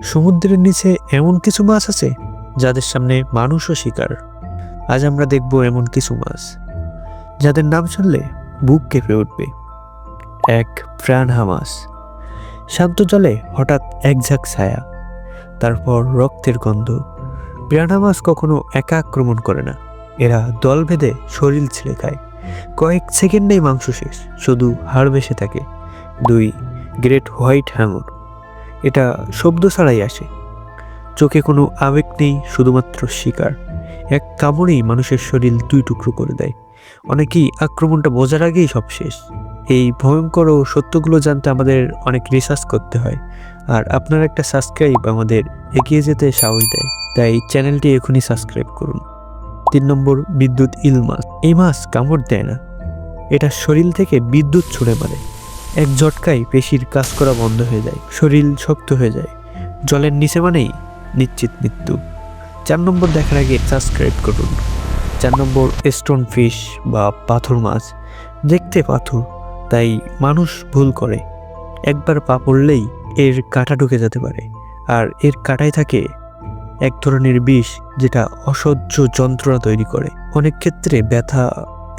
সমুদ্রের নিচে এমন কিছু মাছ আছে যাদের সামনে মানুষও শিকার। আজ আমরা দেখব এমন কিছু মাছ যাদের নাম শুনলে বুক কেঁপে উঠবে। এক, পিরানহা মাছ। শান্ত জলে হঠাৎ এক ঝাঁক ছায়া, তারপর রক্তের গন্ধ। পিরানহা মাছ কখনো একা আক্রমণ করে না, এরা দল বেঁধে শরীর ছিঁড়ে খায়। কয়েক সেকেন্ডেই মাংস শেষ, শুধু হাড় ভেসে থাকে। দুই, গ্রেট হোয়াইট হ্যাঙর। এটা শব্দ ছাড়াই আসে, চোখে কোনো আবেগ নেই, শুধুমাত্র শিকার। এক কামড়েই মানুষের শরীর দুই টুকরো করে দেয়। অনেকেই আক্রমণটা বোঝার আগেই সব শেষ। এই ভয়ঙ্কর ও সত্যগুলো জানতে আমাদের অনেক রিসার্চ করতে হয়, আর আপনার একটা সাবস্ক্রাইব আমাদের এগিয়ে যেতে সাহস দেয়। তাই চ্যানেলটি এখনই সাবস্ক্রাইব করুন। 3 নম্বর, বিদ্যুৎ ইল মাছ। এই মাছ কামড় দেয় না, এটা শরীর থেকে বিদ্যুৎ ছুড়ে মারে। এক ঝটকায় পেশির কাজ করা বন্ধ হয়ে যায়, শরীর শক্ত হয়ে যায়। জলের নিচে মানেই নিশ্চিত মৃত্যু। 4 নম্বর দেখার আগে সাবস্ক্রাইব করুন। 4 নম্বর, স্টোন ফিশ বা পাথর মাছ। দেখতে পাথর, তাই মানুষ ভুল করে। একবার পা পড়লেই এর কাঁটা ঢুকে যেতে পারে, আর এর কাঁটায় থাকে এক ধরনের বিষ, যেটা অসহ্য যন্ত্রণা তৈরি করে। অনেক ক্ষেত্রে ব্যথা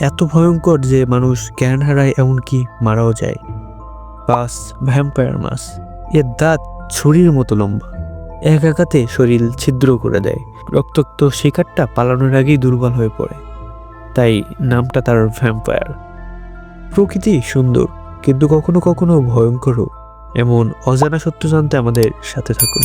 এত ভয়ঙ্কর যে মানুষ জ্ঞান হারায়, এমনকি মারাও যায়। 5, ভ্যাম্পায়ার মাছ। এর দাঁত ছুরির মতো লম্বা, এক আঘাতে শরীর ছিদ্র করে দেয়। রক্তাক্ত শিকারটা পালানোর আগেই দুর্বল হয়ে পড়ে, তাই নামটা তার ভ্যাম্পায়ার। প্রকৃতি সুন্দর, কিন্তু কখনো কখনো ভয়ঙ্করও। এমন অজানা সত্য জানতে আমাদের সাথে থাকুন।